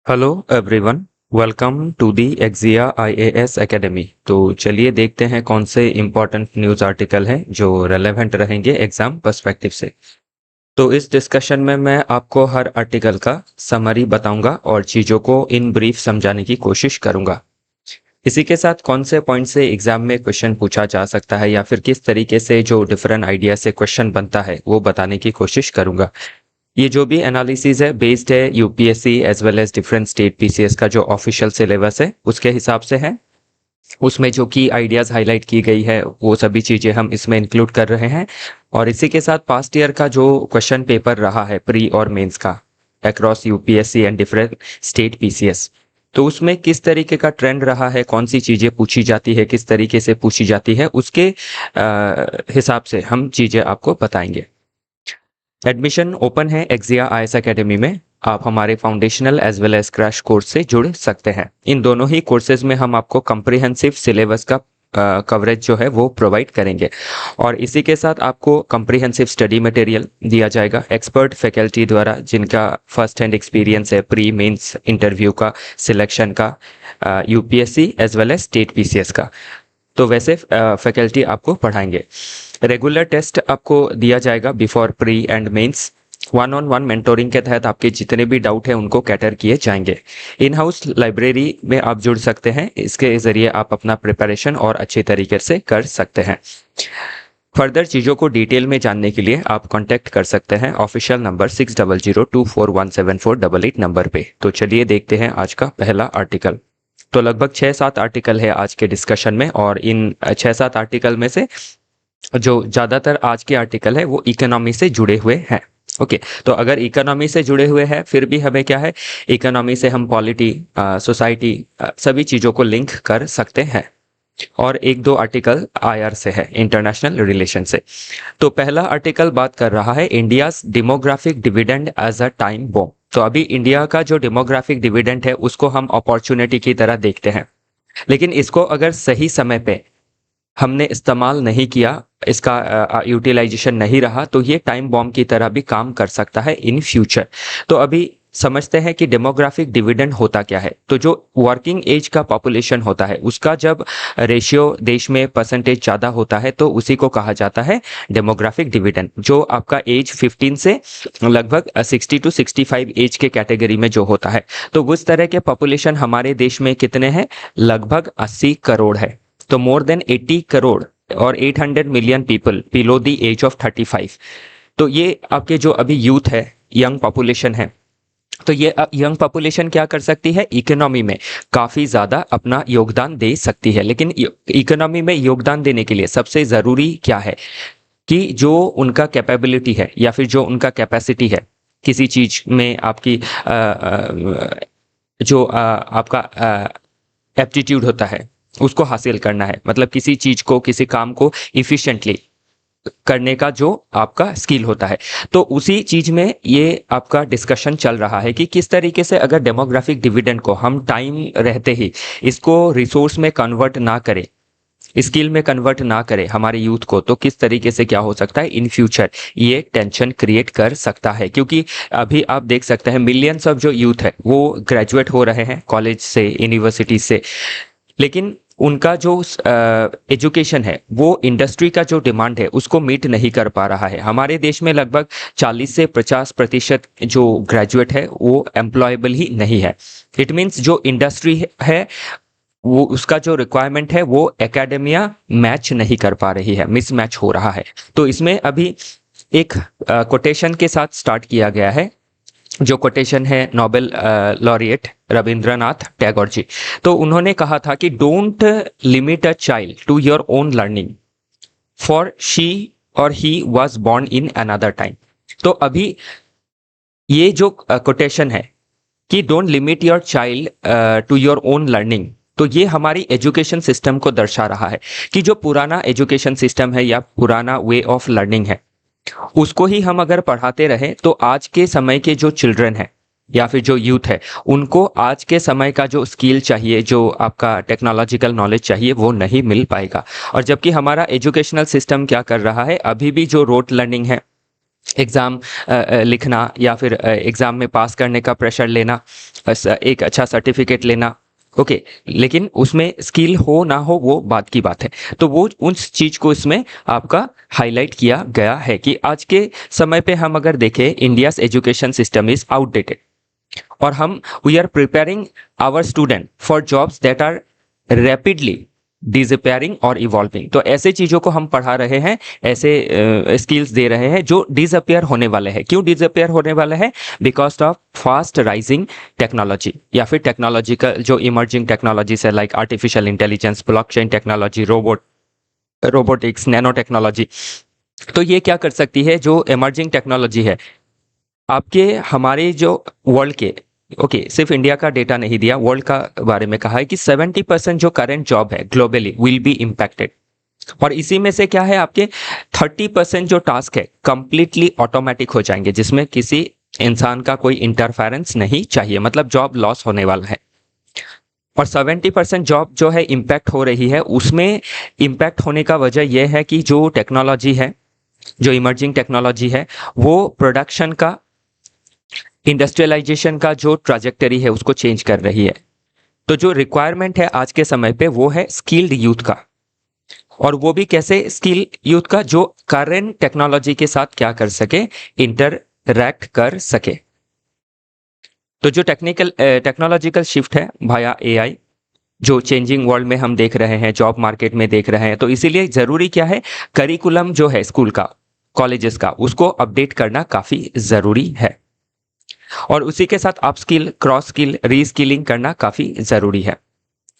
Hello everyone. Welcome to the एक्जिया IAS academy. तो चलिए देखते हैं कौन से इम्पोर्टेंट न्यूज़ आर्टिकल हैं जो रेलेवेंट रहेंगे एग्जाम पर्सपेक्टिव से। तो इस डिस्कशन में मैं आपको हर आर्टिकल का समरी बताऊंगा और चीज़ों को इन ब्रीफ समझाने की कोशिश करूंगा। इसी के साथ कौन से पॉइंट से एग्जाम में क्वेश्चन पूछा जा सकता है या फिर किस तरीके से जो डिफरेंट आइडिया से क्वेश्चन बनता है वो बताने की कोशिश करूंगा। ये जो भी एनालिसिस है बेस्ड है UPSC as well as different state PCS का जो ऑफिशियल सिलेबस है उसके हिसाब से है। उसमें जो की आइडियाज हाईलाइट की गई है वो सभी चीजें हम इसमें इंक्लूड कर रहे हैं। और इसी के साथ पास्ट ईयर का जो क्वेश्चन पेपर रहा है प्री और मेंस का across UPSC and different state PCS, तो उसमें किस तरीके का ट्रेंड रहा है, कौन सी चीजें पूछी जाती है, किस तरीके से पूछी जाती है, उसके हिसाब से हम चीजें आपको बताएंगे। एडमिशन ओपन है एक्जिया आईएएस एकेडमी में। आप हमारे foundational as well as crash course से जुड़ सकते हैं। इन दोनों ही कोर्सेज में हम आपको कम्प्रिहेंसिव सिलेबस का कवरेज जो है वो प्रोवाइड करेंगे और इसी के साथ आपको कम्प्रिहेंसिव स्टडी मटेरियल दिया जाएगा एक्सपर्ट फैकल्टी द्वारा जिनका फर्स्ट हैंड एक्सपीरियंस है प्री मेंस इंटरव्यू का, सिलेक्शन का, UPSC as well as state PCS का। तो वैसे फैकल्टी आपको पढ़ाएंगे। रेगुलर टेस्ट आपको दिया जाएगा before pre and mains. One on one mentoring के तहत आपके जितने भी डाउट हैं उनको कैटर किए जाएंगे। इन हाउस लाइब्रेरी में आप जुड़ सकते हैं, इसके ज़रिए आप अपना प्रिपरेशन और अच्छे तरीके से कर सकते हैं। फर्दर चीज़ों को डिटेल में जानने के लिए आप कांटेक्ट कर सकते हैं ऑफिशियल नंबर 6002417488 नंबर पे। तो चलिए देखते हैं आज का पहला आर्टिकल। तो लगभग 6-7 आर्टिकल है आज के डिस्कशन में और इन 6-7 आर्टिकल में से जो ज़्यादातर आज के आर्टिकल है वो इकोनॉमी से जुड़े हुए हैं। ओके, तो अगर इकोनॉमी से जुड़े हुए हैं फिर भी हमें क्या है, इकोनॉमी से हम पॉलिटी, सोसाइटी, सभी चीज़ों को लिंक कर सकते हैं। और एक दो आर्टिकल आईआर से है, इंटरनेशनल रिलेशन से। तो पहला आर्टिकल बात कर रहा है India's demographic dividend as a time bomb. तो अभी इंडिया का जो डेमोग्राफिक डिविडेंड है उसको हम अपॉर्चुनिटी की तरह देखते हैं, लेकिन इसको अगर सही समय पे हमने इस्तेमाल नहीं किया, इसका यूटिलाइजेशन नहीं रहा, तो ये टाइम बॉम्ब की तरह भी काम कर सकता है इन फ्यूचर। तो अभी समझते हैं कि डेमोग्राफिक डिविडेंड होता क्या है। तो जो वर्किंग एज का पॉपुलेशन होता है उसका जब रेशियो देश में परसेंटेज ज़्यादा होता है तो उसी को कहा जाता है डेमोग्राफिक डिविडेंड। जो आपका एज 15 से लगभग 60 to 65 एज के कैटेगरी में जो होता है, तो उस तरह के पॉपुलेशन हमारे देश में कितने हैं, लगभग 80 करोड़ है। तो मोर देन 80 करोड़ और 800 million people below the age of 35। तो ये आपके जो अभी यूथ है, यंग पॉपुलेशन है, तो ये यंग पॉपुलेशन क्या कर सकती है, इकोनॉमी में काफ़ी ज़्यादा अपना योगदान दे सकती है। लेकिन इकोनॉमी में योगदान देने के लिए सबसे ज़रूरी क्या है कि जो उनका कैपेबिलिटी है या फिर जो उनका कैपेसिटी है किसी चीज़ में, आपकी जो आपका एप्टीट्यूड होता है उसको हासिल करना है, मतलब किसी चीज़ को, किसी काम को इफ़िशिएंटली करने का जो आपका स्किल होता है। तो उसी चीज़ में ये आपका डिस्कशन चल रहा है कि किस तरीके से अगर डेमोग्राफिक डिविडेंड को हम टाइम रहते ही इसको रिसोर्स में कन्वर्ट ना करें, स्किल में कन्वर्ट ना करें हमारे यूथ को, तो किस तरीके से क्या हो सकता है इन फ्यूचर, ये टेंशन क्रिएट कर सकता है। क्योंकि अभी आप देख सकते हैं मिलियंस ऑफ जो यूथ है वो ग्रेजुएट हो रहे हैं कॉलेज से, यूनिवर्सिटी से, लेकिन उनका जो एजुकेशन है वो इंडस्ट्री का जो डिमांड है उसको मीट नहीं कर पा रहा है। हमारे देश में लगभग 40 से 50% जो ग्रेजुएट है वो एम्प्लॉयबल ही नहीं है। इट मीन्स जो इंडस्ट्री है वो, उसका जो रिक्वायरमेंट है वो एकेडमिया मैच नहीं कर पा रही है, मिसमैच हो रहा है। तो इसमें अभी एक कोटेशन के साथ स्टार्ट किया गया है, जो कोटेशन है नोबेल लॉरिएट रविंद्रनाथ टैगोर जी। तो उन्होंने कहा था कि don't limit a child to your own learning, for she or he was born in another time. तो अभी ये जो कोटेशन है कि don't limit your child to your own learning, तो ये हमारी एजुकेशन सिस्टम को दर्शा रहा है कि जो पुराना एजुकेशन सिस्टम है या पुराना वे ऑफ लर्निंग है उसको ही हम अगर पढ़ाते रहें तो आज के समय के जो चिल्ड्रन है या फिर जो यूथ है उनको आज के समय का जो स्किल चाहिए, जो आपका टेक्नोलॉजिकल नॉलेज चाहिए, वो नहीं मिल पाएगा। और जबकि हमारा एजुकेशनल सिस्टम क्या कर रहा है, अभी भी जो रोट लर्निंग है एग्ज़ाम लिखना या फिर एग्ज़ाम में पास करने का प्रेशर लेना, एक अच्छा सर्टिफिकेट लेना, ओके। लेकिन उसमें स्किल हो ना हो वो बात की बात है। तो वो उस चीज़ को इसमें आपका हाईलाइट किया गया है कि आज के समय पे हम अगर देखें, India's education system is outdated और हम we are preparing our student for jobs that are rapidly disappearing और इवॉल्विंग। तो ऐसे चीज़ों को हम पढ़ा रहे हैं, ऐसे स्किल्स दे रहे हैं जो डिसअपियर होने वाले हैं। क्यों डिसअपियर होने वाले हैं? Because of fast rising technology या फिर टेक्नोलॉजिकल जो इमर्जिंग टेक्नोलॉजीज है, like artificial intelligence, blockchain technology, robotics, nano technology. तो ये क्या कर सकती है, जो इमर्जिंग टेक्नोलॉजी है आपके हमारे जो वर्ल्ड के, ओके, सिर्फ इंडिया का डेटा नहीं दिया, वर्ल्ड का बारे में कहा है कि 70% जो करंट जॉब है ग्लोबली विल बी इम्पैक्टेड। और इसी में से क्या है, आपके 30% जो टास्क है कंप्लीटली ऑटोमेटिक हो जाएंगे, जिसमें किसी इंसान का कोई इंटरफेरेंस नहीं चाहिए, मतलब जॉब लॉस होने वाला है। और 70% जॉब जो है इम्पैक्ट हो रही है, उसमें इम्पैक्ट होने का वजह यह है कि जो टेक्नोलॉजी है, जो इमर्जिंग टेक्नोलॉजी है, वो प्रोडक्शन का, इंडस्ट्रियलाइजेशन का जो ट्राजेक्टरी है उसको चेंज कर रही है। तो जो रिक्वायरमेंट है आज के समय पे वो है स्किल्ड यूथ का। और वो भी कैसे स्किल यूथ का, जो करंट टेक्नोलॉजी के साथ क्या कर सके, इंटरैक्ट कर सके। तो जो टेक्नोलॉजिकल शिफ्ट है भाया एआई, जो चेंजिंग वर्ल्ड में हम देख रहे हैं, जॉब मार्केट में देख रहे हैं, तो इसीलिए ज़रूरी क्या है, करिकुलम जो है स्कूल का, कॉलेजेस का, उसको अपडेट करना काफ़ी ज़रूरी है। और उसी के साथ up skill, cross skill, reskilling करना काफ़ी ज़रूरी है।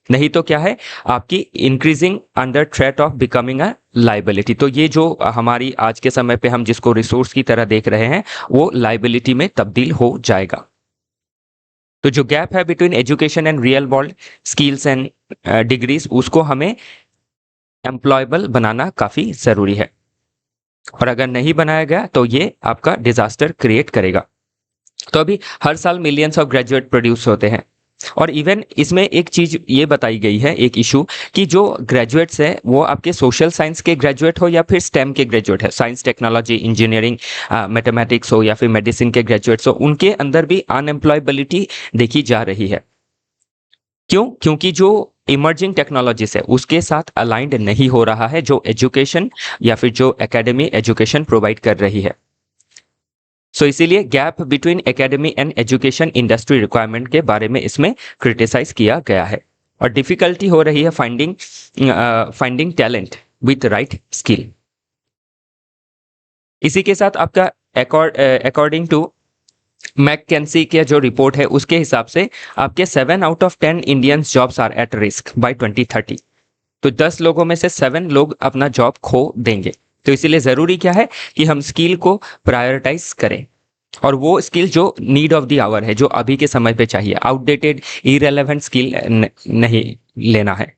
नहीं तो क्या है, आपकी increasing under threat of becoming a liability. तो ये जो हमारी आज के समय पे हम जिसको रिसोर्स की तरह देख रहे हैं, वो लाइबिलिटी में तब्दील हो जाएगा। तो जो गैप है between education and real world skills and degrees, उसको हमें एम्प्लॉयबल बनाना काफ़ी ज़रूरी है। और अगर नहीं बनाया गया तो ये आपका डिजास्टर क्रिएट करेगा। तो अभी हर साल मिलियंस ऑफ ग्रेजुएट प्रोड्यूस होते हैं। और इवन इसमें एक चीज ये बताई गई है, एक इशू, कि जो ग्रेजुएट्स है वो आपके सोशल साइंस के ग्रेजुएट हो या फिर स्टेम के ग्रेजुएट है, साइंस, टेक्नोलॉजी, इंजीनियरिंग, मैथमेटिक्स हो या फिर मेडिसिन के ग्रेजुएट्स हो, उनके अंदर भी अनएम्प्लॉयबिलिटी देखी जा रही है। क्यों? क्योंकि जो इमर्जिंग टेक्नोलॉजीज है उसके साथ अलाइंड नहीं हो रहा है जो एजुकेशन या फिर जो एकेडमी एजुकेशन प्रोवाइड कर रही है। सो इसीलिए gap between academy and education industry requirement के बारे में इसमें क्रिटिसाइज किया गया है। और डिफिकल्टी हो रही है finding talent with right skill. इसी के साथ आपका अकॉर्डिंग टू मैककेंसी के जो रिपोर्ट है उसके हिसाब से आपके 7 out of 10 Indians jobs are at risk by 2030। तो 10 लोगों में से 7 लोग अपना जॉब खो देंगे। तो इसीलिए ज़रूरी क्या है कि हम स्किल को प्रायोरिटाइज करें, और वो स्किल जो नीड ऑफ द आवर है, जो अभी के समय पे चाहिए। आउटडेटेड इरेलेवेंट स्किल नहीं लेना है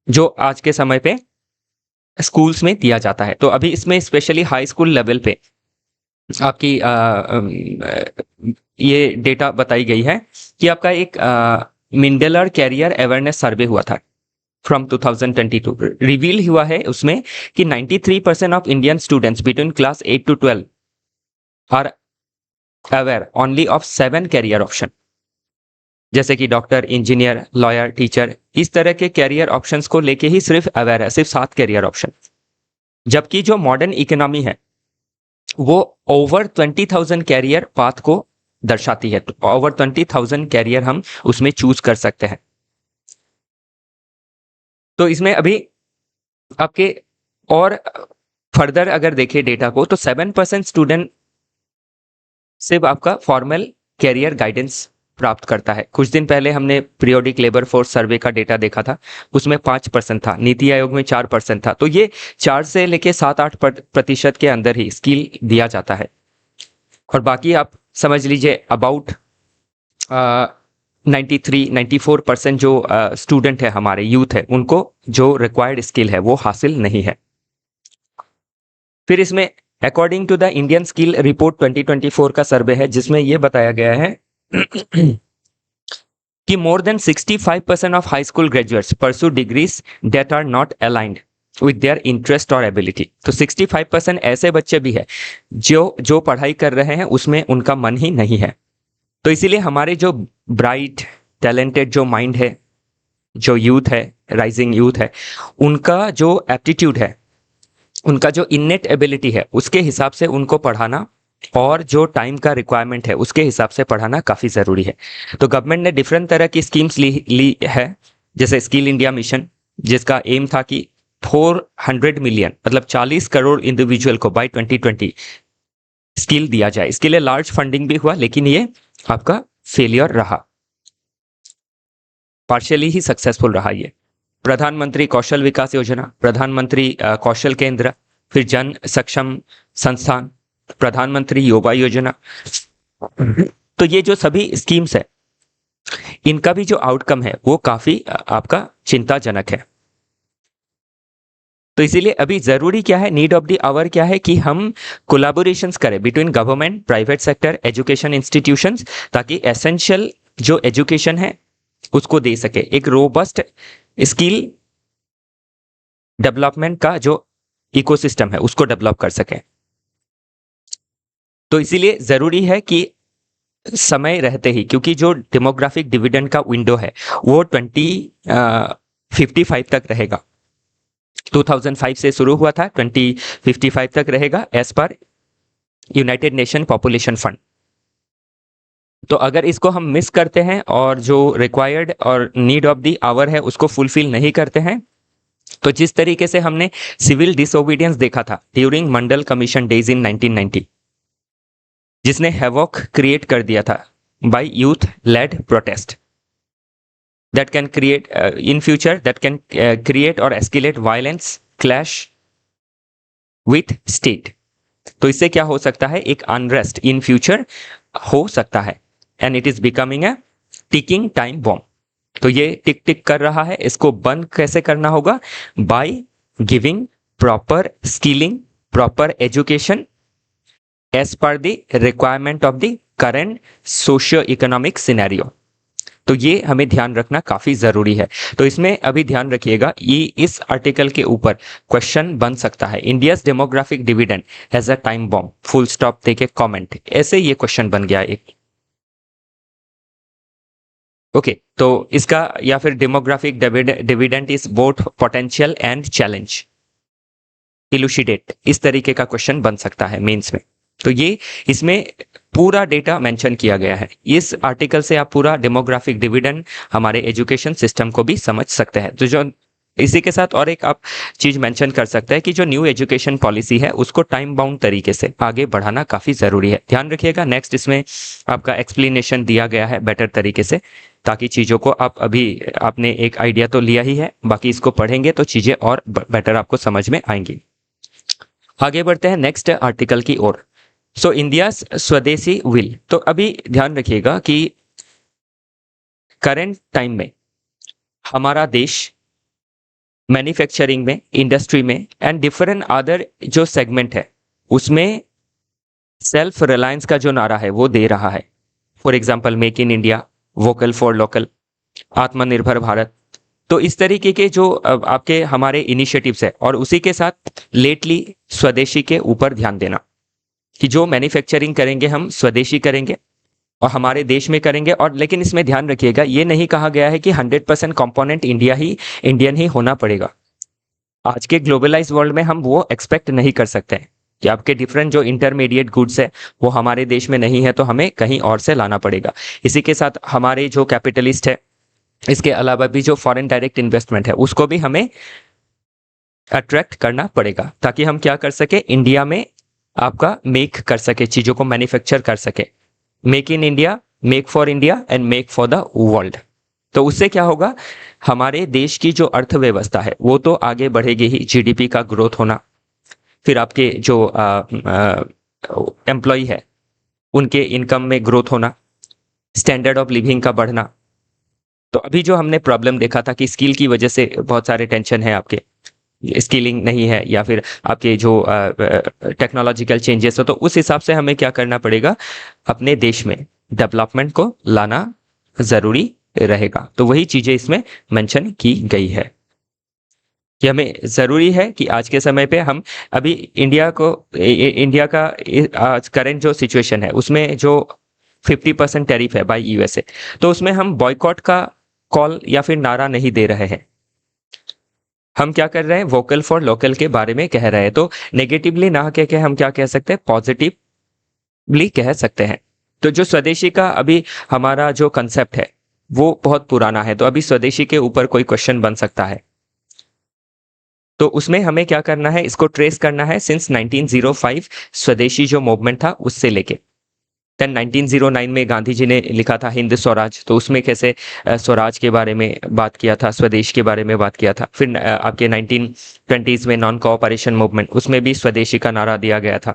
जो आज के समय पे स्कूल्स में दिया जाता है। तो अभी इसमें स्पेशली हाई स्कूल लेवल पे आपकी ये डेटा बताई गई है कि आपका एक मिंडेलर कैरियर अवेयरनेस सर्वे हुआ था फ्रॉम 2022। रिवील हुआ है उसमें कि 93% of Indian students between class 8 to 12 are aware only of 7 career option, जैसे कि डॉक्टर, इंजीनियर, लॉयर, टीचर, इस तरह के कैरियर ऑप्शंस को लेके ही सिर्फ अवेयर है, सिर्फ 7 कैरियर ऑप्शन। जबकि जो मॉडर्न इकोनॉमी है वो ओवर 20,000 कैरियर पाथ को दर्शाती है। तो ओवर 20,000 कैरियर हम उसमें चूज कर सकते हैं। तो इसमें अभी आपके और फर्दर अगर देखें डेटा को, तो 7% स्टूडेंट सिर्फ आपका फॉर्मल कैरियर गाइडेंस प्राप्त करता है। कुछ दिन पहले हमने पीरियोडिक लेबर फोर्स सर्वे का डेटा देखा था, उसमें 5% था, नीति आयोग में 4% था। तो ये 4 से लेके 7-8% के अंदर ही स्किल दिया जाता है। और बाकी आप समझ लीजिए अबाउट 93-94% जो स्टूडेंट है, हमारे यूथ है, उनको जो रिक्वायर्ड स्किल है वो हासिल नहीं है। फिर इसमें according to the Indian skill report 2024 का सर्वे है, जिसमें यह बताया गया है कि more than 65% of high school graduates pursue degrees that are not aligned with their interest और ability। तो 65% ऐसे बच्चे भी है जो पढ़ाई कर रहे हैं उसमें उनका मन ही नहीं है। तो इसीलिए हमारे जो ब्राइट टैलेंटेड जो माइंड है, जो यूथ है, राइजिंग यूथ है, उनका जो एप्टीट्यूड है, उनका जो इनेट एबिलिटी है, उसके हिसाब से उनको पढ़ाना और जो टाइम का रिक्वायरमेंट है उसके हिसाब से पढ़ाना काफ़ी ज़रूरी है। तो गवर्नमेंट ने डिफरेंट तरह की स्कीम्स ली है, जैसे स्किल इंडिया मिशन, जिसका एम था कि 400 मिलियन मतलब 40 करोड़ इंडिविजुअल को बाय 2020 स्किल दिया जाए। इसके लिए लार्ज फंडिंग भी हुआ, लेकिन ये आपका फेलियर रहा, पार्शियली ही सक्सेसफुल रहा ये। प्रधानमंत्री कौशल विकास योजना, प्रधानमंत्री कौशल केंद्र, फिर जन सक्षम संस्थान, प्रधानमंत्री युवा योजना। तो ये जो सभी स्कीम्स है, इनका भी जो आउटकम है वो काफी आपका चिंताजनक है। तो इसीलिए अभी जरूरी क्या है, नीड ऑफ द आवर क्या है कि हम कोलैबोरेशंस करें between government, private sector, education institutions, ताकि एसेंशियल जो एजुकेशन है उसको दे सके। एक रोबस्ट स्किल डेवलपमेंट का जो इकोसिस्टम है उसको डेवलप कर सके। तो इसीलिए जरूरी है कि समय रहते ही, क्योंकि जो डेमोग्राफिक डिविडेंड का विंडो है वो 2055 तक रहेगा। 2005 से शुरू हुआ था, 2055 तक रहेगा as per United nation population fund. तो अगर इसको हम मिस करते हैं और जो रिक्वायर्ड और नीड ऑफ द आवर है उसको फुलफिल नहीं करते हैं, तो जिस तरीके से हमने सिविल डिसोबीडियंस देखा था during Mandal commission days in 1990, जिसने हैवॉक क्रिएट कर दिया था by youth led protest, that can create in future that can create or escalate violence clash with state। तो इससे क्या हो सकता है, एक अनरेस्ट इन फ्यूचर हो सकता है, and it is becoming a ticking time bomb. तो ये टिक टिक कर रहा है, इसको बंद कैसे करना होगा, by giving proper skilling, proper education as per the requirement of the current socio economic scenario. तो ये हमें ध्यान रखना काफी जरूरी है। तो इसमें अभी ध्यान रखिएगा, ये इस आर्टिकल के ऊपर क्वेश्चन बन सकता है, India's demographic dividend has a time bomb, full stop देके कमेंट, ऐसे ये क्वेश्चन बन गया एक। ओके, तो इसका या फिर demographic dividend is both potential and challenge, elucidate, इस तरीके का क्वेश्चन बन सकता है मेंस में। तो ये इसमें पूरा डेटा मेंशन किया गया है। इस आर्टिकल से आप पूरा डेमोग्राफिक डिविडेंड हमारे एजुकेशन सिस्टम को भी समझ सकते हैं। तो जो इसी के साथ और एक आप चीज मेंशन कर सकते हैं कि जो न्यू एजुकेशन पॉलिसी है उसको टाइम बाउंड तरीके से आगे बढ़ाना काफी जरूरी है। ध्यान रखिएगा, नेक्स्ट इसमें आपका एक्सप्लेनेशन दिया गया है बेटर तरीके से, ताकि चीजों को आप अभी आपने एक आइडिया तो लिया ही है, बाकी इसको पढ़ेंगे तो चीजें और बेटर आपको समझ में आएंगी। आगे बढ़ते हैं नेक्स्ट आर्टिकल की ओर। सो इंडिया स्वदेशी विल। तो अभी ध्यान रखिएगा कि करंट टाइम में हमारा देश मैन्युफैक्चरिंग में, इंडस्ट्री में एंड डिफरेंट अदर जो सेगमेंट है उसमें सेल्फ रिलायंस का जो नारा है वो दे रहा है। For example make in India, vocal for local, आत्मनिर्भर भारत। तो इस तरीके के जो आपके हमारे इनिशिएटिव्स है, और उसी के साथ लेटली स्वदेशी के ऊपर ध्यान देना कि जो मैन्युफैक्चरिंग करेंगे हम स्वदेशी करेंगे और हमारे देश में करेंगे। और लेकिन इसमें ध्यान रखिएगा, ये नहीं कहा गया है कि 100% कंपोनेंट इंडियन ही होना पड़ेगा। आज के ग्लोबलाइज वर्ल्ड में हम वो एक्सपेक्ट नहीं कर सकते हैं कि आपके डिफरेंट जो इंटरमीडिएट गुड्स है वो हमारे देश में नहीं है तो हमें कहीं और से लाना पड़ेगा। इसी के साथ हमारे जो कैपिटलिस्ट है, इसके अलावा भी जो फॉरेन डायरेक्ट इन्वेस्टमेंट है उसको भी हमें अट्रैक्ट करना पड़ेगा, ताकि हम क्या कर सके, इंडिया में आपका मेक कर सके, चीजों को मैन्युफैक्चर कर सके। Make in India, make for India and make for the world. तो उससे क्या होगा, हमारे देश की जो अर्थव्यवस्था है वो तो आगे बढ़ेगी ही, जीडीपी का ग्रोथ होना, फिर आपके जो एम्प्लॉय है उनके इनकम में ग्रोथ होना, स्टैंडर्ड ऑफ लिविंग का बढ़ना। तो अभी जो हमने प्रॉब्लम देखा था कि स्किल की वजह से बहुत सारे टेंशन है, आपके स्किलिंग नहीं है या फिर आपके जो टेक्नोलॉजिकल चेंजेस हो, तो उस हिसाब से हमें क्या करना पड़ेगा, अपने देश में डेवलपमेंट को लाना जरूरी रहेगा। तो वही चीजें इसमें मेंशन की गई है। कि हमें ज़रूरी है कि आज के समय पे हम अभी इंडिया का आज करंट जो सिचुएशन है उसमें जो 50% टैरिफ है बाय यूएसए, तो उसमें हम बॉयकॉट का कॉल या फिर नारा नहीं दे रहे हैं। हम क्या कर रहे हैं, वोकल फॉर लोकल के बारे में कह रहे हैं। तो नेगेटिवली ना कह के हम क्या कह सकते हैं, पॉजिटिवली कह सकते हैं। तो जो स्वदेशी का अभी हमारा जो कंसेप्ट है वो बहुत पुराना है, तो अभी स्वदेशी के ऊपर कोई क्वेश्चन बन सकता है। तो उसमें हमें क्या करना है, इसको ट्रेस करना है सिंस 1905 स्वदेशी जो मूवमेंट था उससे लेके देन 1909 में गांधी जी ने लिखा था हिंद स्वराज, तो उसमें कैसे स्वराज के बारे में बात किया था, स्वदेश के बारे में बात किया था। फिर आपके 1920s में नॉन कोऑपरेशन मूवमेंट, उसमें भी स्वदेशी का नारा दिया गया था।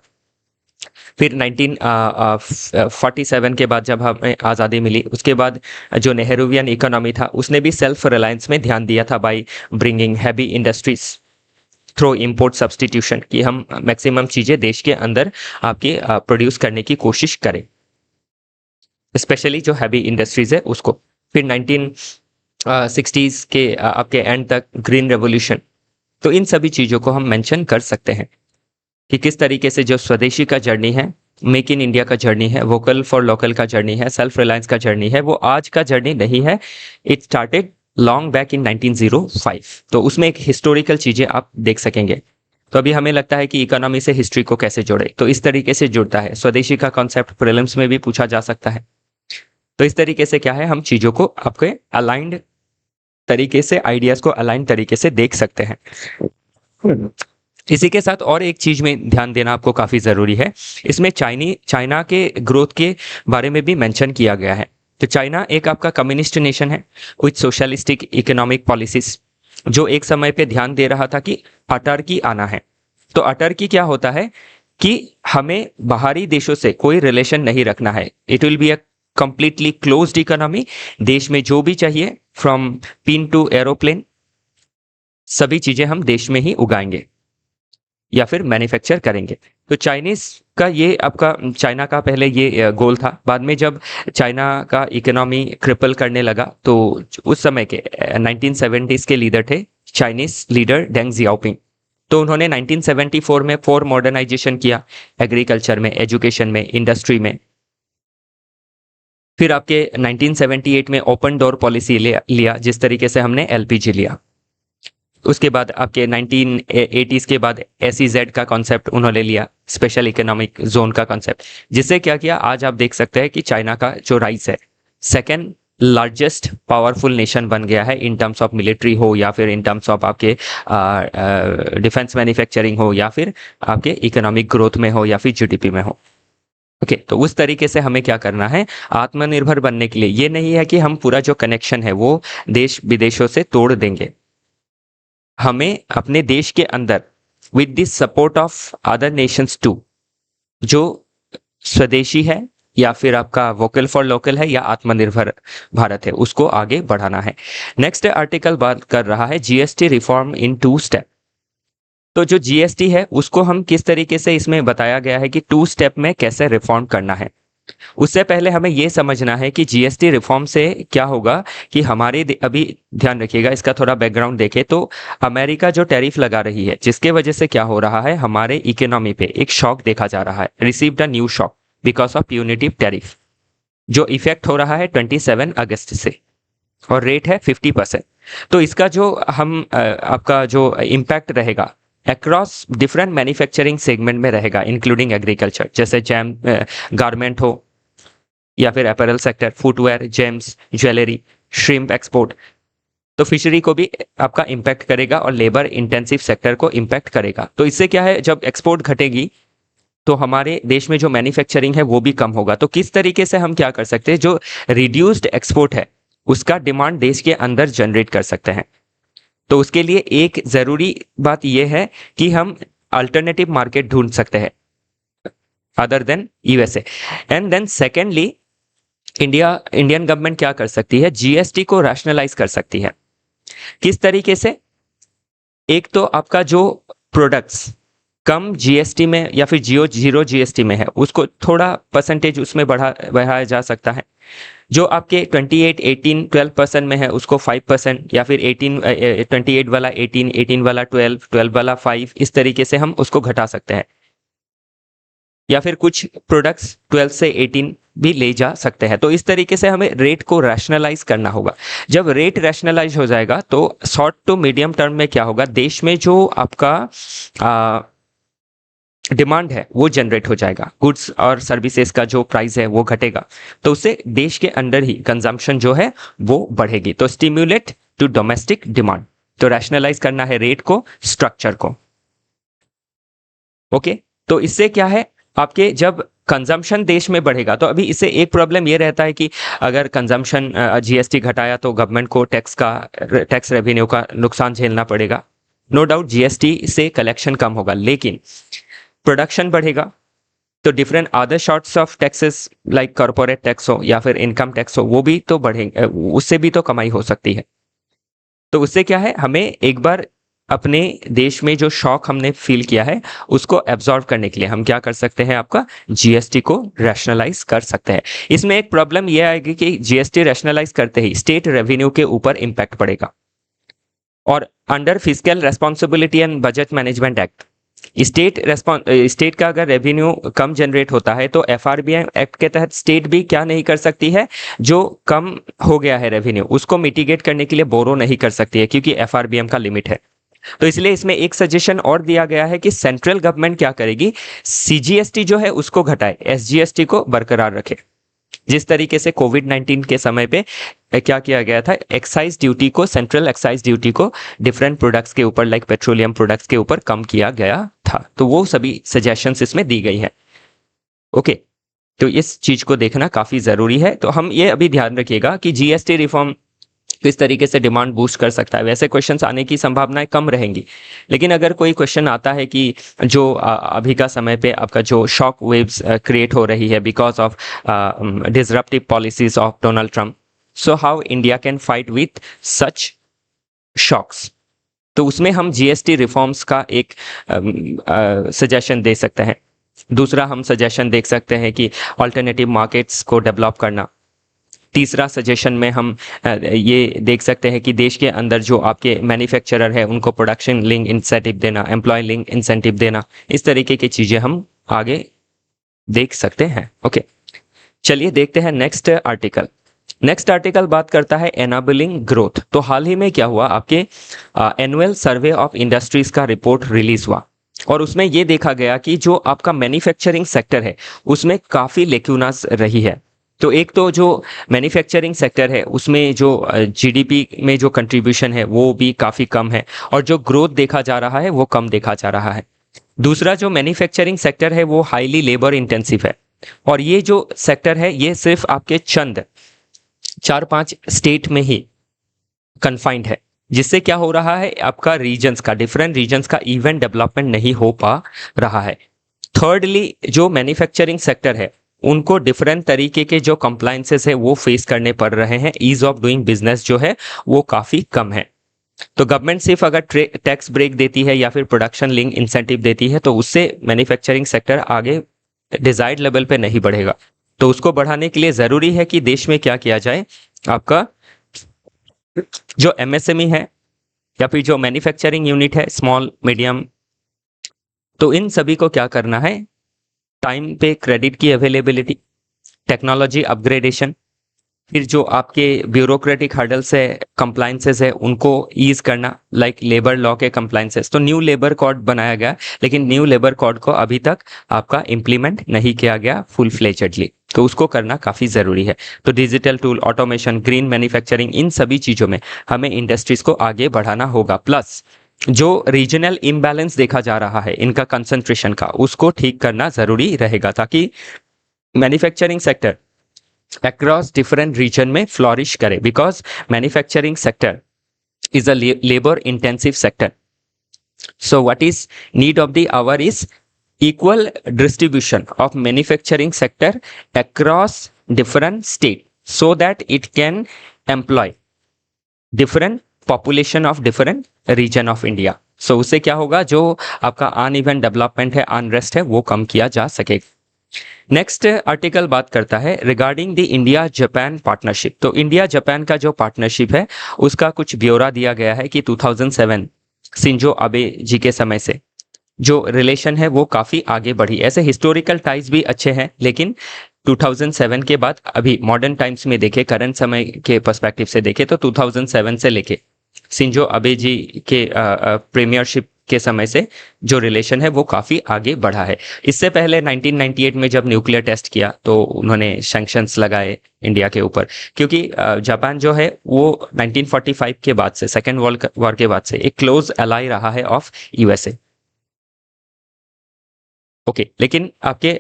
फिर 1947 के बाद जब हमें आज़ादी मिली, उसके बाद जो नेहरूवियन इकोनॉमी था उसने भी सेल्फ रिलायंस में ध्यान दिया था by bringing heavy industries through import substitution, कि हम मैक्सिमम चीज़ें देश के अंदर आपके प्रोड्यूस करने की कोशिश करें, स्पेशली जो हैवी इंडस्ट्रीज है उसको। फिर 1960s के आपके एंड तक ग्रीन रेवोल्यूशन। तो इन सभी चीज़ों को हम मेंशन कर सकते हैं कि किस तरीके से जो स्वदेशी का जर्नी है, मेक इन इंडिया का जर्नी है, वोकल फॉर लोकल का जर्नी है, सेल्फ रिलायंस का जर्नी है, वो आज का जर्नी नहीं है। It started long back in 1905। तो उसमें एक हिस्टोरिकल चीज़ें आप देख सकेंगे। तो अभी हमें लगता है कि इकोनॉमी से हिस्ट्री को कैसे जोड़े, तो इस तरीके से जुड़ता है। स्वदेशी का कॉन्सेप्ट प्रीलिम्स में भी पूछा जा सकता है। तो इस तरीके से क्या है, हम चीज़ों को आपके अलाइंड तरीके से, आइडियाज़ को अलाइन तरीके से देख सकते हैं। इसी के साथ और एक चीज़ में ध्यान देना आपको काफ़ी ज़रूरी है, इसमें चाइना के ग्रोथ के बारे में भी मेंशन किया गया है। तो चाइना एक आपका कम्युनिस्ट नेशन है विथ सोशलिस्टिक इकोनॉमिक पॉलिसीज, जो एक समय पे ध्यान दे रहा था कि अटर्की आना है। तो अटर्की क्या होता है कि हमें बाहरी देशों से कोई रिलेशन नहीं रखना है। It will be a completely closed economy. देश में जो भी चाहिए फ्रॉम पिन टू एरोप्लेन, सभी चीज़ें हम देश में ही उगाएंगे या फिर मैन्युफैक्चर करेंगे। तो चाइनीज का ये आपका, चाइना का पहले ये गोल था। बाद में जब चाइना का इकोनॉमी क्रिपल करने लगा, तो उस समय के 1970s के लीडर थे चाइनीज लीडर डेंग जियाओपिंग। तो उन्होंने 1974 में 4 मॉडर्नाइजेशन किया, एग्रीकल्चर में, एजुकेशन में, इंडस्ट्री में। फिर आपके 1978 में ओपन डोर पॉलिसी लिया, जिस तरीके से हमने एलपीजी लिया। उसके बाद आपके 1980s के बाद SEZ का कॉन्सेप्ट उन्होंने लिया, स्पेशल इकोनॉमिक जोन का कॉन्सेप्ट, जिससे क्या किया, आज आप देख सकते हैं कि चाइना का जो राइस है, सेकेंड लार्जेस्ट पावरफुल नेशन बन गया है, इन टर्म्स ऑफ मिलिट्री हो या फिर इन टर्म्स ऑफ आपके डिफेंस मैन्युफैक्चरिंग हो या फिर आपके इकोनॉमिक ग्रोथ में हो या फिर GDP में हो। ओके, तो उस तरीके से हमें क्या करना है, आत्मनिर्भर बनने के लिए। ये नहीं है कि हम पूरा जो कनेक्शन है वो देश विदेशों से तोड़ देंगे। हमें अपने देश के अंदर with the support of other nations too, जो स्वदेशी है या फिर आपका वोकल फॉर लोकल है या आत्मनिर्भर भारत है, उसको आगे बढ़ाना है। नेक्स्ट आर्टिकल बात कर रहा है GST रिफॉर्म इन 2 स्टेप। तो जो GST है उसको हम किस तरीके से, इसमें बताया गया है कि 2 स्टेप में कैसे रिफॉर्म करना है। उससे पहले हमें यह समझना है कि GST रिफॉर्म से क्या होगा कि हमारे अभी ध्यान रखिएगा, इसका थोड़ा बैकग्राउंड देखें तो अमेरिका जो टैरिफ लगा रही है, जिसके वजह से क्या हो रहा है, हमारे इकोनॉमी पे एक शॉक देखा जा रहा है, received a new shock because of punitive tariff, जो इफेक्ट हो रहा है 27 अगस्त से और रेट है 50%। तो इसका जो हम आपका जो इम्पैक्ट रहेगा अक्रॉस डिफरेंट मैन्युफैक्चरिंग सेगमेंट में रहेगा, इंक्लूडिंग एग्रीकल्चर, जैसे जैम गारमेंट हो या फिर apparel sector, footwear, James, jewellery, shrimp export. तो फिशरी को भी आपका इम्पैक्ट करेगा और लेबर इंटेंसिव सेक्टर को इम्पैक्ट करेगा। तो इससे क्या है, जब एक्सपोर्ट घटेगी तो हमारे देश में जो मैन्युफैक्चरिंग है वो भी कम होगा। तो किस तरीके से हम क्या कर सकते हैं, जो रिड्यूस्ड एक्सपोर्ट है उसका डिमांड देश के अंदर जनरेट कर सकते हैं। तो उसके लिए एक ज़रूरी बात यह है कि हम अल्टरनेटिव मार्केट ढूंढ सकते हैं other than USA। And then secondly, Indian government क्या कर सकती है, GST को रैशनलाइज कर सकती है। किस तरीके से, एक तो आपका जो प्रोडक्ट्स कम GST में या फिर जीरो GST में है, उसको थोड़ा परसेंटेज उसमें बढ़ाया जा सकता है। जो आपके 28, 18, 12% में है उसको 5%, या फिर 28 वाला 18, 18 वाला 12, 12 वाला 5, इस तरीके से हम उसको घटा सकते हैं। या फिर कुछ प्रोडक्ट्स 12 से 18 भी ले जा सकते हैं। तो इस तरीके से हमें रेट को रैशनलाइज करना होगा। जब रेट रैशनलाइज हो जाएगा तो शॉर्ट टू मीडियम टर्म में क्या होगा, देश में जो आपका डिमांड है वो जनरेट हो जाएगा, गुड्स और सर्विसेज का जो प्राइस है वो घटेगा, तो उससे देश के अंदर ही कंजम्पशन जो है वो बढ़ेगी। तो स्टिम्युलेट टू डोमेस्टिक डिमांड, तो रैशनलाइज करना है रेट को, स्ट्रक्चर को। ओके, तो इससे क्या है, आपके जब कंजम्पशन देश में बढ़ेगा, तो अभी इससे एक प्रॉब्लम ये रहता है कि अगर कंजम्पशन जीएसटी घटाया तो गवर्नमेंट को टैक्स रेवेन्यू का नुकसान झेलना पड़ेगा। नो डाउट जीएसटी से कलेक्शन कम होगा, लेकिन प्रोडक्शन बढ़ेगा तो different other sorts of taxes like corporate tax हो या फिर इनकम टैक्स हो, वो भी तो बढ़ेंगे, उससे भी तो कमाई हो सकती है। तो उससे क्या है, हमें एक बार अपने देश में जो शॉक हमने फील किया है उसको एब्जॉर्व करने के लिए हम क्या कर सकते हैं, आपका जीएसटी को रैशनलाइज कर सकते हैं। इसमें एक प्रॉब्लम यह आएगी कि जीएसटी रैशनलाइज करते ही स्टेट रेवेन्यू के ऊपर इंपैक्ट पड़ेगा, और under physical responsibility and budget management act state का अगर रेवेन्यू कम जनरेट होता है तो एफआरबीएम एक्ट के तहत स्टेट भी क्या नहीं कर सकती है, जो कम हो गया है रेवेन्यू उसको मिटिगेट करने के लिए बोरो नहीं कर सकती है, क्योंकि एफआरबीएम का लिमिट है। तो इसलिए इसमें एक सजेशन और दिया गया है कि सेंट्रल गवर्नमेंट क्या करेगी, सीजीएसटी जो है उसको घटाए, एसजीएसटी को बरकरार रखे। जिस तरीके से कोविड-19 के समय पे क्या किया गया था, एक्साइज ड्यूटी को, सेंट्रल एक्साइज ड्यूटी को डिफरेंट प्रोडक्ट्स के ऊपर लाइक पेट्रोलियम प्रोडक्ट्स के ऊपर कम किया गया था। तो वो सभी सजेशंस इसमें दी गई है। ओके, तो इस चीज को देखना काफी जरूरी है। तो हम ये अभी ध्यान रखिएगा कि जीएसटी रिफॉर्म किस तरीके से डिमांड बूस्ट कर सकता है। वैसे क्वेश्चंस आने की संभावनाएं कम रहेंगी, लेकिन अगर कोई क्वेश्चन आता है कि जो अभी का समय पे आपका जो शॉक वेव्स क्रिएट हो रही है because of disruptive policies of Donald Trump, so how India can fight with such shocks, तो उसमें हम जीएसटी रिफॉर्म्स का एक सजेशन दे सकते हैं। दूसरा हम सजेशन देख सकते हैं कि ऑल्टरनेटिव मार्केट्स को डेवलप करना। तीसरा सजेशन में हम ये देख सकते हैं कि देश के अंदर जो आपके मैन्युफैक्चरर है उनको प्रोडक्शन लिंक इंसेंटिव देना, एम्प्लॉय लिंक इंसेंटिव देना, इस तरीके की चीज़ें हम आगे देख सकते हैं। ओके, चलिए देखते हैं नेक्स्ट आर्टिकल। नेक्स्ट आर्टिकल बात करता है एनाबलिंग ग्रोथ। तो हाल ही में क्या हुआ, आपके एनुअल सर्वे ऑफ इंडस्ट्रीज का रिपोर्ट रिलीज हुआ, और उसमें ये देखा गया कि जो आपका मैन्युफैक्चरिंग सेक्टर है उसमें काफ़ी लेक्यूनास रही है। तो एक तो जो मैन्युफैक्चरिंग सेक्टर है उसमें जो जीडीपी में जो कंट्रीब्यूशन है वो भी काफ़ी कम है, और जो ग्रोथ देखा जा रहा है वो कम देखा जा रहा है। दूसरा, जो मैन्युफैक्चरिंग सेक्टर है वो हाईली लेबर इंटेंसिव है, और ये जो सेक्टर है ये सिर्फ आपके चंद 4-5 स्टेट में ही कन्फाइंड है, जिससे क्या हो रहा है, आपका रीजन्स का, डिफरेंट रीजन्स का इवेंट डेवलपमेंट नहीं हो पा रहा है। थर्डली, जो मैन्युफैक्चरिंग सेक्टर है उनको डिफरेंट तरीके के जो कंप्लायंसेस है वो फेस करने पड़ रहे हैं, ईज ऑफ डूइंग बिजनेस जो है वो काफ़ी कम है। तो गवर्नमेंट सिर्फ अगर टैक्स ब्रेक देती है या फिर प्रोडक्शन लिंक इंसेंटिव देती है तो उससे मैन्युफैक्चरिंग सेक्टर आगे डिजायर्ड लेवल पे नहीं बढ़ेगा। तो उसको बढ़ाने के लिए ज़रूरी है कि देश में क्या किया जाए, आपका जो एमएसएमई है या फिर जो मैन्युफैक्चरिंग यूनिट है, स्मॉल मीडियम, तो इन सभी को क्या करना है, टाइम पे क्रेडिट की अवेलेबिलिटी, टेक्नोलॉजी अपग्रेडेशन, फिर जो आपके ब्यूरोक्रेटिक हर्डल्स है, कंप्लायंसेस है, उनको ईज करना, लाइक लेबर लॉ के कंप्लायंसेस। तो न्यू लेबर कोड बनाया गया, लेकिन न्यू लेबर कोड को अभी तक आपका इम्प्लीमेंट नहीं किया गया फुल फ्लेजेडली, तो उसको करना काफ़ी ज़रूरी है। तो digital tool, automation, green manufacturing, इन सभी चीज़ों में हमें इंडस्ट्रीज़ को आगे बढ़ाना होगा। प्लस जो रीजनल इम्बैलेंस देखा जा रहा है इनका कंसंट्रेशन का, उसको ठीक करना ज़रूरी रहेगा, ताकि manufacturing sector across different region में flourish करे, because manufacturing sector is a labor intensive sector. So what is need of the hour is equal distribution of manufacturing sector across different state so that it can employ different population of different region of India. So उससे क्या होगा, जो आपका uneven development है, unrest है, वो कम किया जा सकेगा। नेक्स्ट आर्टिकल बात करता है regarding the India Japan partnership. तो इंडिया जापान का जो पार्टनरशिप है उसका कुछ ब्यौरा दिया गया है कि 2007 शिंजो आबे जी के समय से जो रिलेशन है वो काफ़ी आगे बढ़ी। ऐसे हिस्टोरिकल टाइज भी अच्छे हैं, लेकिन 2007 के बाद अभी मॉडर्न टाइम्स में देखे, करंट समय के पर्सपेक्टिव से देखे तो 2007 से लेके शिंजो आबे जी के प्रीमियरशिप के समय से जो रिलेशन है वो काफ़ी आगे बढ़ा है। इससे पहले 1998 में जब न्यूक्लियर टेस्ट किया तो उन्होंने सैंक्शंस लगाए इंडिया के ऊपर, क्योंकि जापान जो है वो 1945 के बाद से, सेकेंड वर्ल्ड वॉर के बाद से एक क्लोज अलाई रहा है ऑफ यूएसए। ओके, लेकिन आपके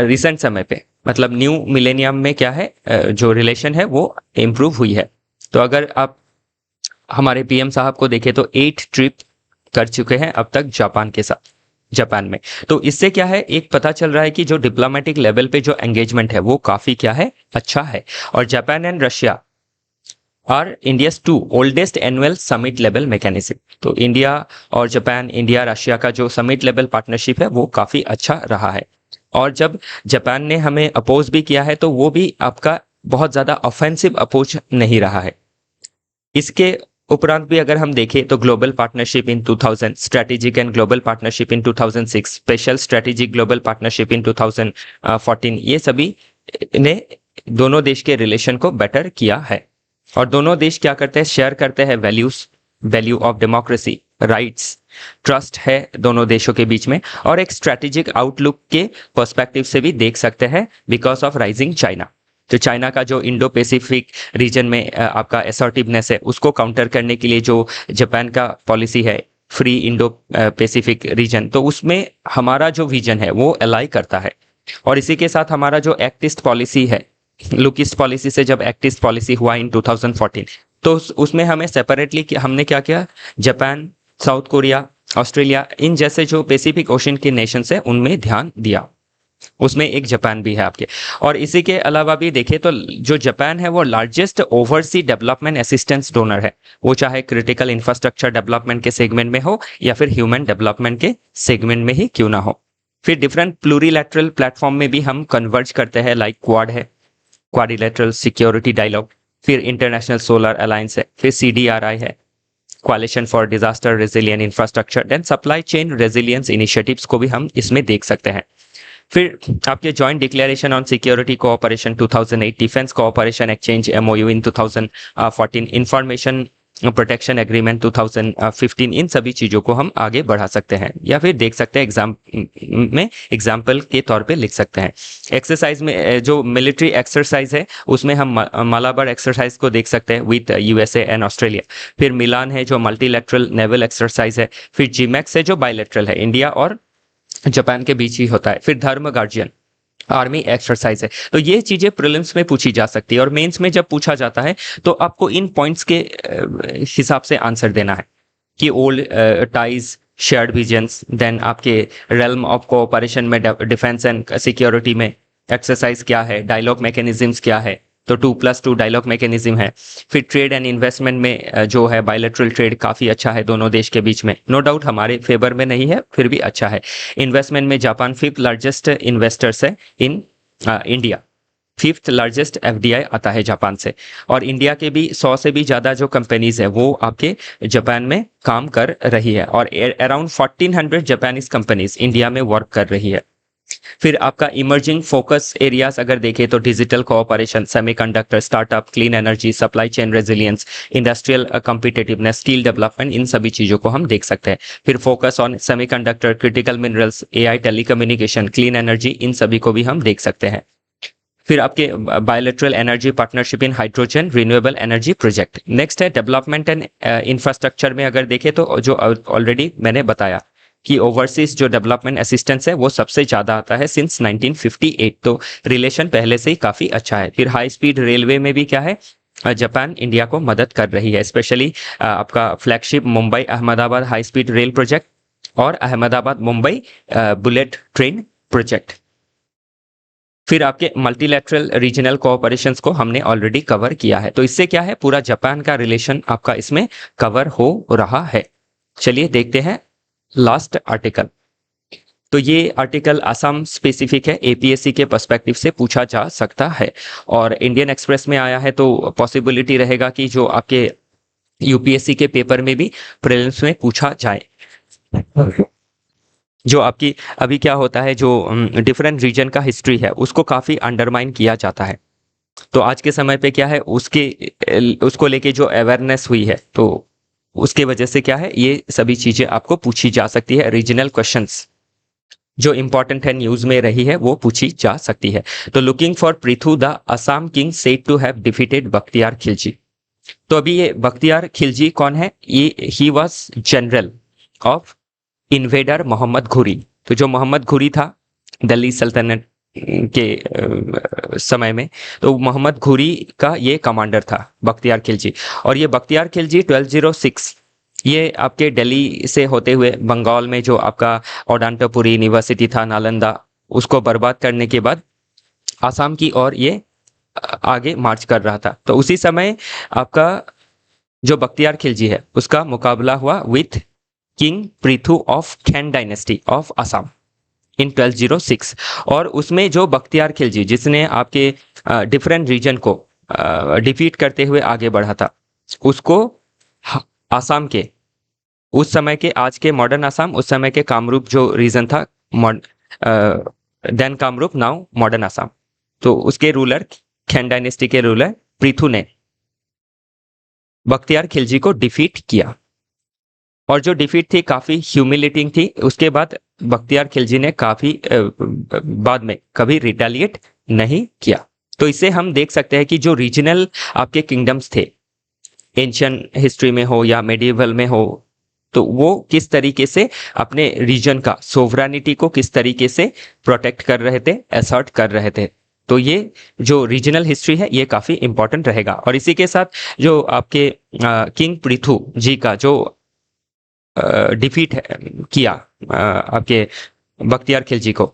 रिसेंट समय पे मतलब न्यू मिलेनियम में क्या है, जो रिलेशन है वो इम्प्रूव हुई है। तो अगर आप हमारे पीएम साहब को देखें तो 8 ट्रिप कर चुके हैं अब तक जापान के साथ, जापान में। तो इससे क्या है, एक पता चल रहा है कि जो डिप्लोमेटिक लेवल पे जो एंगेजमेंट है वो काफ़ी क्या है, अच्छा है। और Japan and Russia are India's 2 oldest annual summit level mechanism. तो इंडिया और जापान, इंडिया रशिया का जो समिट लेवल पार्टनरशिप है वो काफ़ी अच्छा रहा है। और जब जापान ने हमें अपोज भी किया है तो वो भी आपका बहुत ज़्यादा ऑफेंसिव अप्रोच नहीं रहा है। इसके उपरांत भी अगर हम देखें तो global partnership in 2000, strategic and global partnership in 2006, special strategic global partnership in 2014, ये सभी ने दोनों देश के रिलेशन को बेटर किया है। और दोनों देश क्या करते हैं, शेयर करते हैं values, value of democracy, rights, trust है दोनों देशों के बीच में। और एक स्ट्रेटेजिक आउटलुक के पर्सपेक्टिव से भी देख सकते हैं बिकॉज ऑफ राइजिंग चाइना। तो चाइना का जो इंडो पैसिफिक रीजन में आपका असर्टिवनेस है उसको काउंटर करने के लिए जो जापान का पॉलिसी है, फ्री इंडो पैसिफिक रीजन, तो उसमें हमारा जो विजन है वो अलाई करता है। और इसी के साथ हमारा जो एक्ट ईस्ट पॉलिसी है, लुक ईस्ट पॉलिसी से जब एक्ट ईस्ट पॉलिसी हुआ इन 2014, तो उसमें हमें सेपरेटली हमने क्या किया, जापान, साउथ कोरिया, ऑस्ट्रेलिया, इन जैसे जो पैसिफिक ओशन के नेशंस है उनमें ध्यान दिया। उसमें एक जापान भी है आपके। और इसी के अलावा भी देखें तो जो जापान है वो largest oversee development assistance donor है, वो चाहे क्रिटिकल इंफ्रास्ट्रक्चर डेवलपमेंट के सेगमेंट में हो या फिर ह्यूमन डेवलपमेंट के सेगमेंट में ही क्यों ना हो। फिर डिफरेंट प्लूरीलैटरल प्लेटफॉर्म में भी हम कन्वर्ज करते हैं, लाइक क्वाड है, क्वाड्रिलैटरल सिक्योरिटी डायलॉग, फिर इंटरनेशनल सोलर अलायंस है, फिर CDRI है, coalition for disaster resilient infrastructure, then supply chain resilience initiatives को भी हम इसमें देख सकते हैं। फिर आपके joint declaration on security cooperation 2008, defence cooperation exchange MOU in 2014, information protection agreement 2015, इन सभी चीज़ों को हम आगे बढ़ा सकते हैं या फिर देख सकते हैं एग्जाम्पल के तौर पे लिख सकते हैं। एक्सरसाइज में जो मिलिट्री एक्सरसाइज है उसमें हम मालाबार एक्सरसाइज को देख सकते हैं विद USA एंड ऑस्ट्रेलिया। फिर मिलान है जो मल्टीलैटरल नेवल एक्सरसाइज है। फिर GMEX है जो बायलैटरल है, इंडिया और जापान के बीच ही होता है। फिर धर्म गार्जियन आर्मी एक्सरसाइज है। तो ये चीजें प्रीलिम्स में पूछी जा सकती है और मेंस में जब पूछा जाता है तो आपको इन पॉइंट्स के हिसाब से आंसर देना है कि old ties, shared visions, then आपके रेल्म ऑफ कोऑपरेशन में डिफेंस एंड सिक्योरिटी में एक्सरसाइज क्या है, डायलॉग मैकेनिज्म्स क्या है, तो 2+2 डायलॉग मैकेनिज्म है। फिर ट्रेड एंड इन्वेस्टमेंट में जो है बायलैटरल ट्रेड काफ़ी अच्छा है दोनों देश के बीच में, नो डाउट हमारे फेवर में नहीं है फिर भी अच्छा है। इन्वेस्टमेंट में जापान 5th लार्जेस्ट इन्वेस्टर्स है in India, 5th largest FDI आता है जापान से। और इंडिया के भी 100 से भी ज़्यादा जो कंपनीज है वो आपके जापान में काम कर रही है और अराउंड 1400 जापानीज कंपनीज इंडिया में वर्क कर रही है। फिर आपका इमर्जिंग फोकस एरियाज अगर देखें तो digital cooperation, semiconductor, startup, clean energy, supply chain resilience, industrial competitiveness, skill development, इन सभी चीज़ों को हम देख सकते हैं। फिर focus on semiconductor, critical minerals, AI, telecommunication, clean energy, इन सभी को भी हम देख सकते हैं। फिर आपके bilateral energy partnership in hydrogen renewable energy project. Next है डेवलपमेंट एंड इंफ्रास्ट्रक्चर में अगर देखें तो जो ऑलरेडी मैंने बताया कि ओवरसीज जो डेवलपमेंट असिस्टेंस है वो सबसे ज़्यादा आता है सिंस 1958, तो रिलेशन पहले से ही काफ़ी अच्छा है। फिर हाई स्पीड रेलवे में भी क्या है, जापान इंडिया को मदद कर रही है, स्पेशली आपका flagship Mumbai Ahmedabad high speed rail project और Ahmedabad Mumbai bullet train project. फिर आपके मल्टीलैटरल रीजनल कोऑपरेशंस को हमने ऑलरेडी कवर किया है। तो इससे क्या है, पूरा जापान का रिलेशन आपका इसमें कवर हो रहा है। चलिए देखते हैं लास्ट आर्टिकल। तो ये आर्टिकल असम स्पेसिफिक है, एपीएससी के पर्सपेक्टिव से पूछा जा सकता है। और इंडियन एक्सप्रेस में आया है तो पॉसिबिलिटी रहेगा कि जो आपके यूपीएससी के पेपर में भी प्रीलिम्स में पूछा जाए। जो आपकी अभी क्या होता है, जो डिफरेंट रीजन का हिस्ट्री है उसको काफ़ी अंडरमाइन किया जाता है। तो आज के समय पे क्या है, उसको लेके जो अवेयरनेस हुई है, तो उसके वजह से क्या है, ये सभी चीज़ें आपको पूछी जा सकती है। रीजनल क्वेश्चंस जो इंपॉर्टेंट है न्यूज़ में रही है वो पूछी जा सकती है। तो looking for Prithu the Assam king said to have defeated Bakhtiyar Khilji. तो अभी ये बख्तियार खिलजी कौन है, ये ही was general of invader Mohammad Ghuri. तो जो मोहम्मद घुरी था दिल्ली सल्तनत के समय में, तो मोहम्मद घुरी का ये कमांडर था बख्तियार खिलजी। और ये बख्तियार खिलजी 1206 ये आपके दिल्ली से होते हुए बंगाल में जो आपका ओडांटपुरी यूनिवर्सिटी था नालंदा, उसको बर्बाद करने के बाद आसाम की ओर ये आगे मार्च कर रहा था। तो उसी समय आपका जो बख्तियार खिलजी है उसका मुकाबला हुआ with king Prithu of Khen dynasty of Assam in 1206। और उसमें जो बख्तियार खिलजी जिसने आपके डिफरेंट रीजन को डिफीट करते हुए आगे बढ़ा था, उसको आसाम के उस समय के, आज के मॉडर्न आसाम, उस समय के कामरूप जो रीजन था, then Kamrup now modern Assam, तो उसके रूलर खैन डायनेस्टी के रूलर पृथु ने बख्तियार खिलजी को डिफीट किया। और जो डिफीट थी काफ़ी ह्यूमिलेटिंग थी। उसके बाद बख्तियार खिलजी ने काफ़ी बाद में कभी रिटेलिएट नहीं किया। तो इससे हम देख सकते हैं कि जो रीजनल आपके किंगडम्स थे, एंशियंट हिस्ट्री में हो या मेडिएवल में हो, तो वो किस तरीके से अपने रीजन का सोवरेनिटी को किस तरीके से प्रोटेक्ट कर रहे थे, असर्ट कर रहे थे। तो ये जो रीजनल हिस्ट्री है ये काफ़ी इंपॉर्टेंट रहेगा। और इसी के साथ जो आपके किंग पृथु जी का जो डिफीट किया आपके बख्तियार खिलजी को,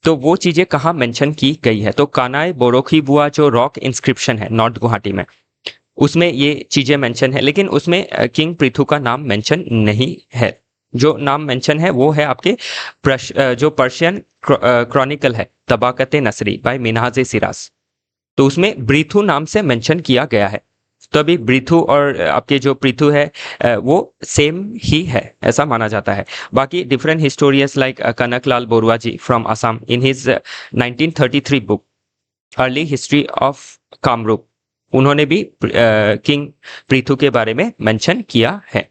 तो वो चीज़ें कहाँ मेंशन की गई है, तो कानाई बोरोखी बुआ जो रॉक इंस्क्रिप्शन है नॉर्थ गुवाहाटी में, उसमें ये चीज़ें मेंशन है, लेकिन उसमें किंग पृथु का नाम मेंशन नहीं है। जो नाम मेंशन है वो है आपके जो पर्शियन क्रॉनिकल है तबाकत नसरी बाय मिनहाज सिराज, तो उसमें ब्रीथु नाम से मेंशन किया गया है। तो अभी ब्रीथु और आपके जो पृथु है वो सेम ही है ऐसा माना जाता है। बाकी different historians like Kanaklal Barua ji from Assam in his 1933 book early history of Kamarup, उन्होंने भी किंग पृथु के बारे में मेंशन किया है।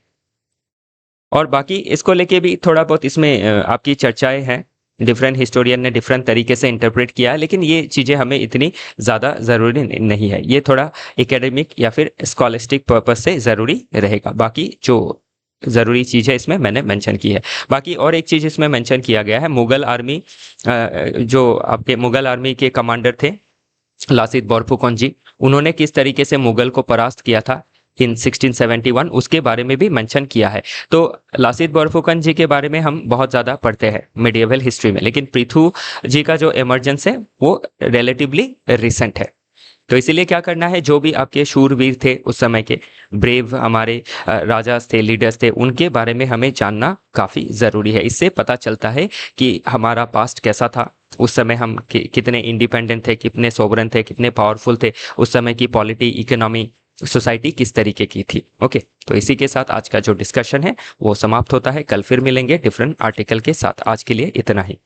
और बाकी इसको लेके भी थोड़ा बहुत इसमें आपकी चर्चाएं हैं, डिफरेंट हिस्टोरियन ने डिफरेंट तरीके से इंटरप्रेट किया है, लेकिन ये चीज़ें हमें इतनी ज़्यादा ज़रूरी नहीं है। ये थोड़ा एकेडमिक या फिर स्कॉलिस्टिक पर्पस से ज़रूरी रहेगा। बाकी जो ज़रूरी चीज़ है इसमें मैंने मेंशन की है। बाकी और एक चीज़ इसमें मेंशन किया गया है, मुगल आर्मी, जो आपके मुगल आर्मी के कमांडर थे लासित बोरफुकन जी, उन्होंने किस तरीके से मुगल को परास्त किया था इन 1671, उसके बारे में भी मेंशन किया है। तो लासित बोरफुकन जी के बारे में हम बहुत ज़्यादा पढ़ते हैं मेडिएवल हिस्ट्री में, लेकिन पृथु जी का जो इमरजेंस है वो रिलेटिवली रिसेंट है। तो इसीलिए क्या करना है, जो भी आपके शूरवीर थे उस समय के, ब्रेव हमारे राजास थे, लीडर्स थे, उनके बारे में हमें जानना काफ़ी ज़रूरी है। इससे पता चलता है कि हमारा पास्ट कैसा था, उस समय हम कितने इंडिपेंडेंट थे, कितने सोवरन थे, कितने पावरफुल थे, उस समय की पॉलिटी, इकोनॉमी, सोसाइटी किस तरीके की थी। ओके, तो इसी के साथ आज का जो डिस्कशन है वो समाप्त होता है। कल फिर मिलेंगे डिफरेंट आर्टिकल के साथ। आज के लिए इतना ही।